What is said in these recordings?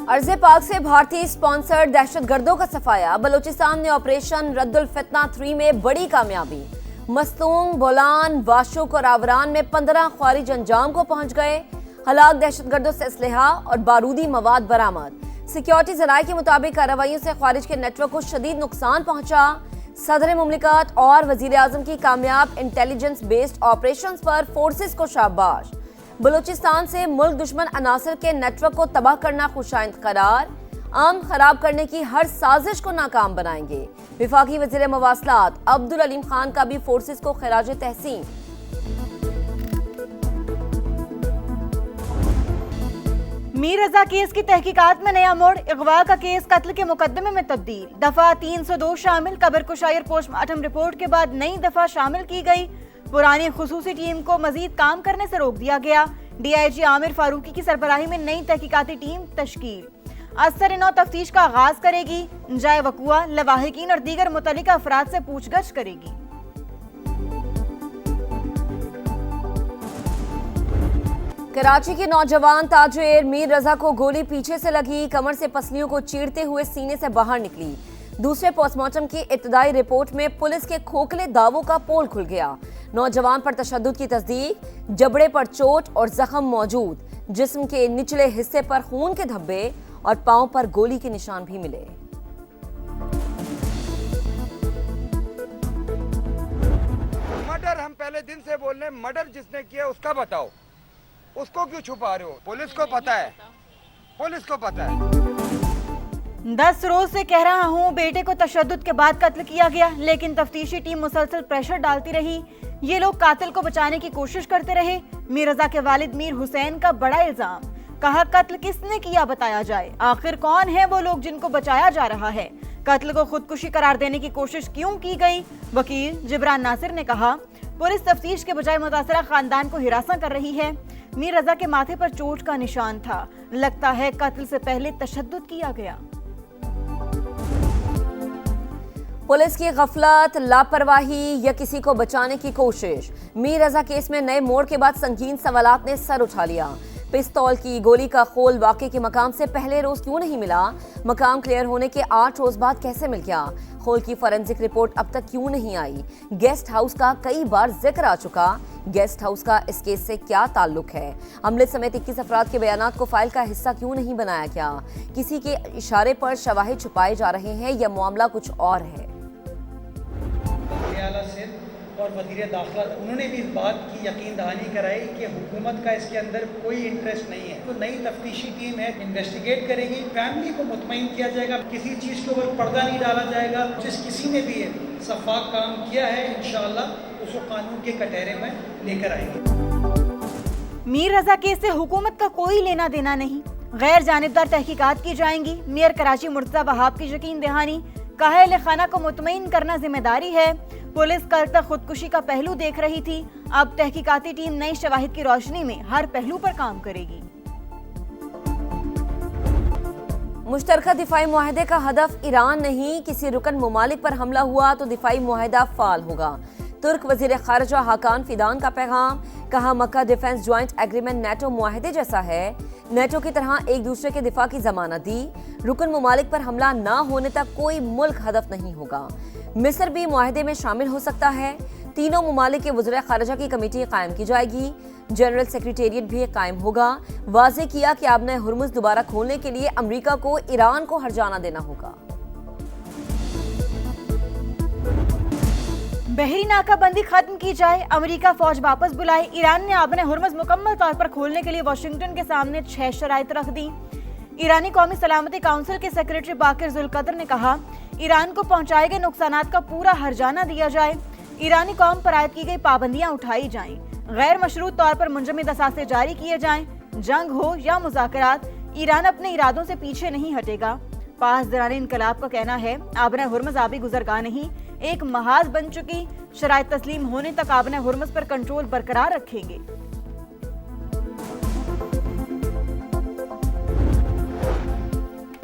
अर्ज़े पाक से भारतीय स्पॉन्सर्ड दहशतगर्दों का सफाया। बलूचिस्तान में ऑपरेशन रद्दुल फितना 3 में बड़ी कामयाबी। मस्तूम, बोलान, वाशुक और आवरान में 15 ख्वारिज अंजाम को पहुंच गए। हलाक दहशतगर्दों से असलहा और बारूदी मवाद बरामद। सिक्योरिटी जराये के मुताबिक कार्रवाइयों से ख्वारिज के नेटवर्क को शदीद नुकसान पहुंचा। सदर मुमलिकत और वजीर आजम की कामयाब इंटेलिजेंस बेस्ड ऑपरेशंस पर फोर्सेस को शाबाश। बलूचिस्तान से मुल्क दुश्मन अनासर के नेटवर्क को तबाह करना खुशाइंद करार। अमन खराब करने की हर साजिश को नाकाम बनाएंगे। विफाकी वजीर मवासलात अब्दुल अलीम खान का भी फोर्सेस को खिराज तहसीन। मीर रजा केस की तहकीकात में नया मोड़। अगवा का केस कत्ल के मुकदमे में तब्दील। दफा 302 शामिल। कब्र कुशायर पोस्टमार्टम रिपोर्ट के बाद नई दफा शामिल की गई। पुरानी खुसूसी टीम को मजीद काम करने से रोक दिया गया। DIG आमिर फारूकी की सरबराही में नई तहकीकाती टीम तश्कील। असर-ए-नौ तफ्तीश का आगाज करेगी। जाए वकुआ, लवाहिकीन और दीगर मुतल्लिका अफराद से पूछगछ करेगी। कराची के नौजवान ताजिर मीर रजा को गोली पीछे से लगी। कमर से पसलियों को चीरते हुए सीने से बाहर निकली। दूसरे पोस्टमार्टम की इब्तदाई रिपोर्ट में पुलिस के खोखले दावों का पोल खुल गया। नौजवान पर तशद्दुद की तस्दीक। जबड़े पर चोट और जख्म मौजूद। जिस्म के निचले हिस्से पर खून के धब्बे और पांव पर गोली के निशान भी मिले। मर्डर हम पहले दिन से बोल रहे हैं, मर्डर जिसने किया उसका बताओ, उसको क्यों छुपा रहे हो? पुलिस को पता है, पुलिस को पता है। 10 रोज से कह रहा हूँ बेटे को तशद्दुद के बाद कत्ल किया गया, लेकिन तफ्तीशी टीम मुसलसल प्रेशर डालती रही। ये लोग कातिल को बचाने की कोशिश करते रहे। मीर रजा के वालिद मीर हुसैन का बड़ा इल्जाम। कहा कत्ल किसने किया बताया जाए। आखिर कौन है वो लोग जिनको बचाया जा रहा है? कत्ल को खुदकुशी करार देने की कोशिश क्यों की गई? वकील जिब्रान नासिर ने कहा पुलिस तफ्तीश के बजाय मुतासरा खानदान को हिरासत कर रही है। मीर रजा के माथे पर चोट का निशान था। लगता है कत्ल से पहले तशद्दुद किया गया। पुलिस की गफलत, लापरवाही या किसी को बचाने की कोशिश। मीर रजा केस में नए मोड़ के बाद संगीन सवालात ने सर उठा लिया। पिस्तौल की गोली का खोल वाक़े के मकाम से पहले रोज क्यों नहीं मिला? मकाम क्लियर होने के 8 रोज बाद कैसे मिल गया? खोल की फॉरेंसिक रिपोर्ट अब तक क्यों नहीं आई? गेस्ट हाउस का कई बार जिक्र आ चुका। गेस्ट हाउस का इस केस से क्या ताल्लुक है? अमले समेत 21 अफराद के बयानात को फाइल का हिस्सा क्यों नहीं बनाया गया? किसी के इशारे पर शवाहिद छुपाए जा रहे हैं या मामला कुछ और है? और वज़ीर दाखिला उन्होंने भी इस बात की यकीन दहानी कराई कि हुकूमत का इसके अंदर कोई इंटरेस्ट नहीं है। तो नई तफ्तीशी टीम है, इन्वेस्टिगेट करेगी। फैमिली को मुतमईन किया जाएगा, किसी चीज़ के ऊपर पर्दा नहीं डाला जाएगा। जिस किसी ने भी शफाफ काम किया है इंशाअल्लाह उसको कानून के कटहरे में लेकर आएंगे। मीर रजा केस से हुकूमत का कोई लेना देना नहीं। गैर जानिबदार तहकीकात की जाएंगी। मेयर कराची मुर्तज़ा वहाब की यकीन दहानी। कहा अहले खाना को मुतमईन करना जिम्मेदारी है। पुलिस कल तक खुदकुशी का पहलू देख रही थी। अब तहकीकाती टीम नई शवाहिद की रोशनी में हर पहलू पर काम करेगी। मुश्तरका दिफाई मुआहदे का हदफ ईरान नहीं। किसी रुकन मुमालिक पर हमला हुआ तो दिफाई मुआहदा फाल होगा। तुर्क वजीर खारजा हाकान फिदान का पैगाम। कहा मक्का डिफेंस ज्वाइंट एग्रीमेंट नेटो मुआहदे जैसा है। नेटो की तरह एक दूसरे के दिफा की जमानत दी। रुकन मुमालिक पर हमला ना होने तक कोई मुल्क हदफ नहीं होगा। मिस्र भी मुआहदे में शामिल हो सकता है। तीनों मुमालिक के वज़ीर ख़ारिजा की कमेटी कायम की जाएगी। जनरल सेक्रेटेरिएट भी कायम होगा। वाज़े किया कि आबने हुर्मुज़ दोबारा खोलने के लिए अमरीका को ईरान को हर्जाना देना होगा। बहरी नाकाबंदी खत्म की जाए, अमेरिका फौज वापस बुलाए। ईरान ने आबने हुर्मुज़ मुकम्मल तौर पर खोलने के लिए वाशिंगटन के सामने 6 शराइत रख दी। ईरानी कौमी सलामती काउंसिल के सेक्रेटरी बाकिर जुल्कदर ने कहा ईरान को पहुंचाए गए नुकसानात का पूरा हर्जाना दिया जाए। ईरानी कौम पर आयद की गई पाबंदियां उठाई जाएं। गैर मशरूत तौर पर मुंजमद असासे जारी किए जाएं। जंग हो या मुज़ाकरात, ईरान अपने इरादों से पीछे नहीं हटेगा। पासदारान इनकलाब का कहना है आबने हुर्मुज़ आबी गुजरगाह नहीं, एक महाज बन चुकी। शराइत तस्लीम होने तक आबने हुर्मुज़ पर कंट्रोल बरकरार रखेंगे।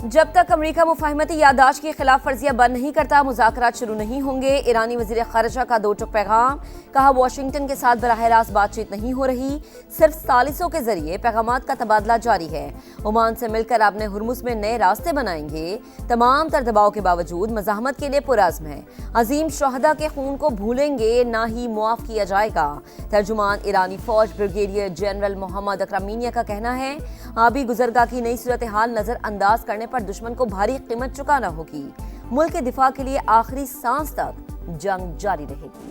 जब तक अमेरिका मुफाहमती याददाश्त की खिलाफ वर्जियां बंद नहीं करता, मुज़ाकरात शुरू नहीं होंगे। ईरानी वज़ीर ख़ारिजा का दो टुक पैगाम। कहा, वाशिंगटन के साथ बराह रास्त बातचीत नहीं हो रही, सिर्फ सालिसों के जरिए पैगामात का तबादला जारी है। ओमान से मिलकर आपने हुर्मुज़ में नए रास्ते बनाएंगे। तमाम तर दबाव के बावजूद मज़ाहमत के लिए पुरज़्म है। अजीम शहदा के खून को भूलेंगे ना ही मुआफ़ किया जाएगा। तर्जुमान ईरानी फौज ब्रिगेडियर जनरल मोहम्मद अकरामिनिया का कहना है, आबी गुजरगाह की नई सूरत हाल नजरअंदाज करने पर दुश्मन को भारी कीमत चुकाना होगी। मुल्क के दिफा के लिए आखिरी सांस तक जंग जारी रहेगी।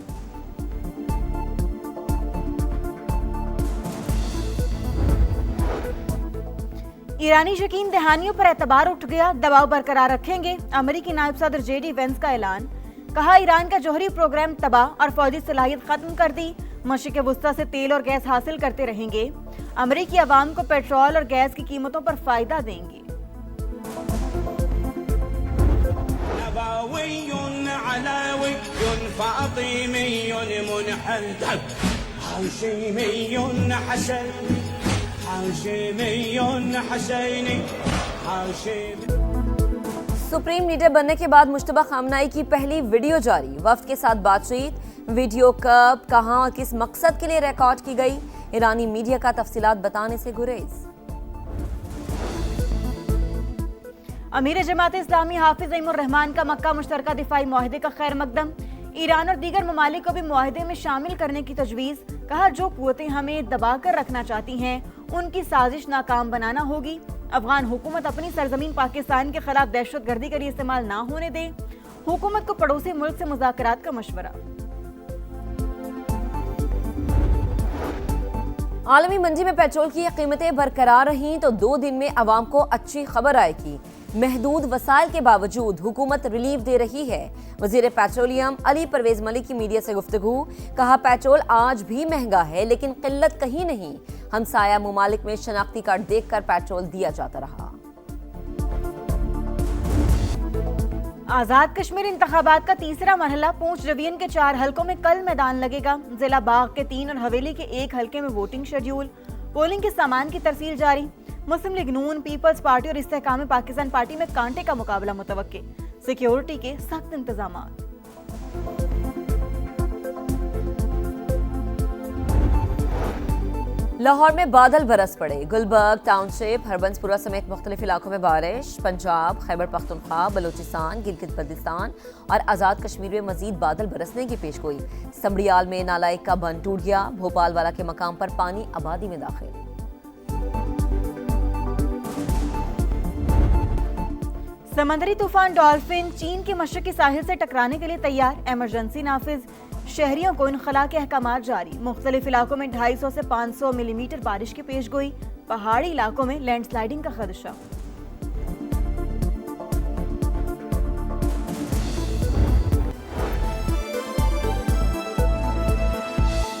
ईरानी यकीन दहानियों पर एतबार उठ गया, दबाव बरकरार रखेंगे। अमेरिकी नायब सदर JD वेंस का ऐलान। कहा, ईरान का जौहरी प्रोग्राम तबाह और फौजी सलाहियत खत्म कर दी। मशरिक़ वुस्ता से तेल और गैस हासिल करते रहेंगे। अमेरिकी अवाम को पेट्रोल और गैस की कीमतों पर फायदा देंगे। सुप्रीम लीडर बनने के बाद मुश्तबा खामनाई की पहली वीडियो जारी। वफ्द के साथ बातचीत। वीडियो कब, कहां और किस मकसद के लिए रिकॉर्ड की गई, ईरानी मीडिया का तफसीलात बताने से गुरेज। अमीर जमात इस्लामी हाफिज ईमुर रहमान का मक्का मुश्तरका दिफाई मुआहदे का खैर मकदम। ईरान और दीगर ममालिक को भी मुआहदे में शामिल करने की तजवीज़। कहा, जो कुव्वतें हमें दबाकर रखना चाहती हैं, उनकी साजिश नाकाम बनाना होगी। अफगान हुकूमत अपनी सरजमीन पाकिस्तान के खिलाफ दहशतगर्दी के लिए इस्तेमाल ना होने दे। हुकूमत को पड़ोसी मुल्क से मुज़ाकरात का मशवरा। आलमी मंडी में पेट्रोल की कीमतें बरकरार रहीं तो 2 दिन में आवाम को अच्छी खबर आएगी। महदूद वसाइल के बावजूद हुकूमत रिलीफ दे रही है। वजीर पेट्रोलियम अली परवेज मलिक की मीडिया से गुफ्तगू। कहा, पेट्रोल आज भी महंगा है लेकिन किल्लत कहीं नहीं। हमसाया मुमालिक में शनाख्ती कार्ड देखकर पेट्रोल दिया जाता रहा। आजाद कश्मीर इंतखाबात का तीसरा मरहला पूंछ डिवीजन के 4 हलकों में कल मैदान लगेगा। जिला बाग के 3 और हवेली के 1 हलके में वोटिंग शेड्यूल। पोलिंग के सामान की तरसील जारी। मुस्लिम लीग नून, पीपल्स पार्टी और इस्तेहकाम पाकिस्तान पार्टी में कांटे का मुकाबला मुतवक्के। सिक्योरिटी के सख्त इंतजाम। लाहौर में बादल बरस पड़े। गुलबर्ग टाउनशिप, हरबंसपुरा समेत मुख्तलिफ इलाकों में बारिश। पंजाब, खैबर पख्तूनख्वा, बलूचिस्तान, गिलगित बल्तिस्तान और आज़ाद कश्मीर में मजीद बादल बरसने की पेशगोई। समड़ियाल में नालाइक का बंद टूट गया। भोपाल वाला के मकाम पर पानी आबादी में दाखिल। समंदरी तूफान डॉल्फिन चीन के मशरकी साहिल से टकराने के लिए तैयार। इमरजेंसी नाफिज। शहरियों को इनखला के अहकामात जारी। मुख्तलिफ इलाकों में 250 से 500 मिलीमीटर बारिश की पेशगोई। पहाड़ी इलाकों में लैंडस्लाइडिंग का खदशा।